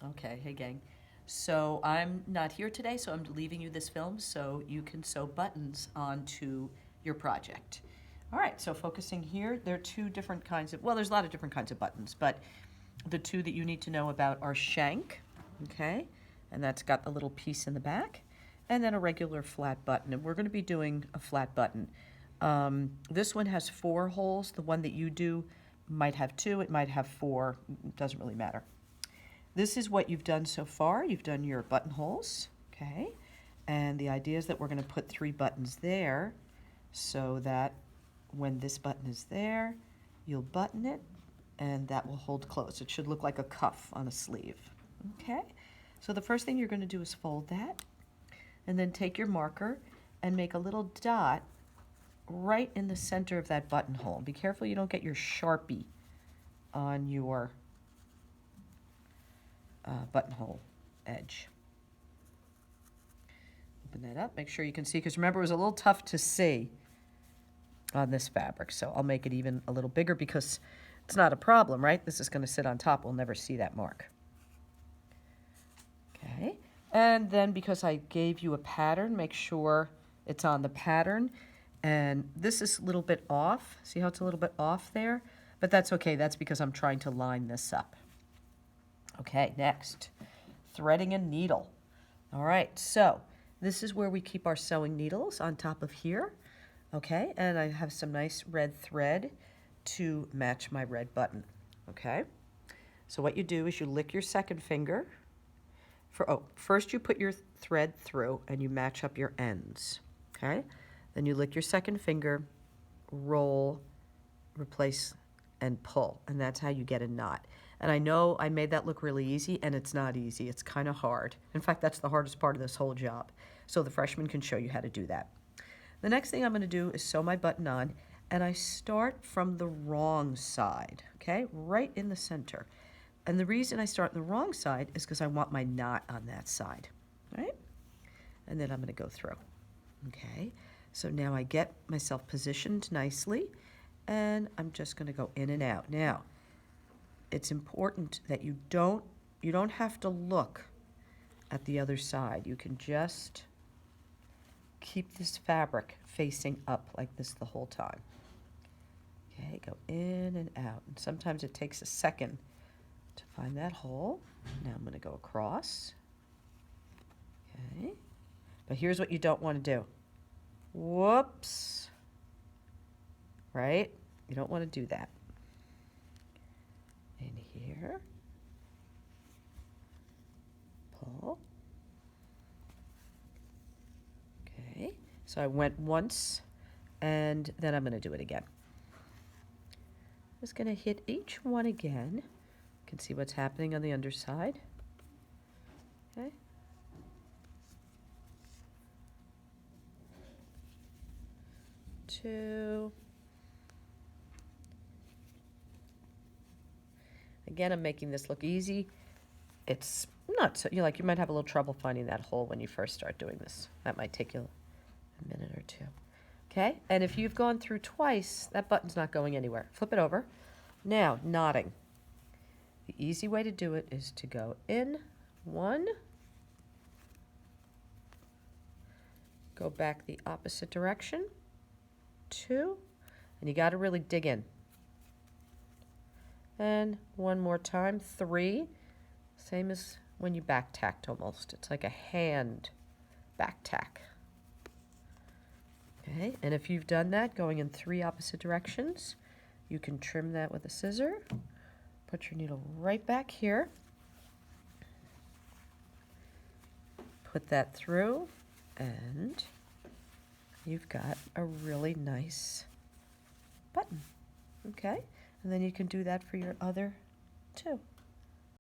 Okay, hey gang. So I'm not here today, so I'm leaving you this film so you can sew buttons onto your project. All right, so focusing here, there are two different kinds of, well, there's a lot of different kinds of buttons, but the two that you need to know about are shank, okay, and that's got the little piece in the back, and then a regular flat button, and we're going to be doing a flat button. This one has 4 holes. The one that you do might have 2, it might have 4, it doesn't really matter. This is what you've done so far. You've done your buttonholes, okay? And the idea is that we're going to put 3 buttons there so that when this button is there, you'll button it and that will hold closed. It should look like a cuff on a sleeve, okay? So the first thing you're going to do is fold that and then take your marker and make a little dot right in the center of that buttonhole. Be careful you don't get your Sharpie on your buttonhole edge. Open that up, make sure you can see, because remember it was a little tough to see on this fabric, so I'll make it even a little bigger because it's not a problem, right? This is going to sit on top, we'll never see that mark. Okay, and then because I gave you a pattern, make sure it's on the pattern, and this is a little bit off. See how it's a little bit off there? But that's okay, that's because I'm trying to line this up. Okay, next, threading a needle. All right, so this is where we keep our sewing needles on top of here. Okay, and I have some nice red thread to match my red button. Okay, so what you do is you lick your second finger. First you put your thread through and you match up your ends. Okay, then you lick your second finger, roll, replace, and pull, and that's how you get a knot. And I know I made that look really easy, and it's not easy. It's kind of hard. In fact, that's the hardest part of this whole job. So the freshman can show you how to do that. The next thing I'm going to do is sew my button on, and I start from the wrong side, okay, right in the center. And the reason I start on the wrong side is because I want my knot on that side, right? And then I'm going to go through, okay? So now I get myself positioned nicely, and I'm just going to go in and out. Now, it's important that you don't have to look at the other side. You can just keep this fabric facing up like this the whole time. Okay, go in and out. And sometimes it takes a second to find that hole. Now I'm going to go across. Okay, but here's what you don't want to do. Whoops. Right? You don't want to do that. In here, pull. Okay, so I went once, and then I'm going to do it again. Just going to hit each one again. You can see what's happening on the underside. Okay. Two. Again, I'm making this look easy. It's not so, you might have a little trouble finding that hole when you first start doing this. That might take you a minute or two. Okay, and if you've gone through twice, that button's not going anywhere. Flip it over. Now, knotting. The easy way to do it is to go in, 1, go back the opposite direction, 2, and you got to really dig in. And one more time, 3, same as when you back tacked almost. It's like a hand back tack. Okay, and if you've done that, going in 3 opposite directions, you can trim that with a scissor. Put your needle right back here. Put that through, and you've got a really nice button. Okay, and then you can do that for your other 2.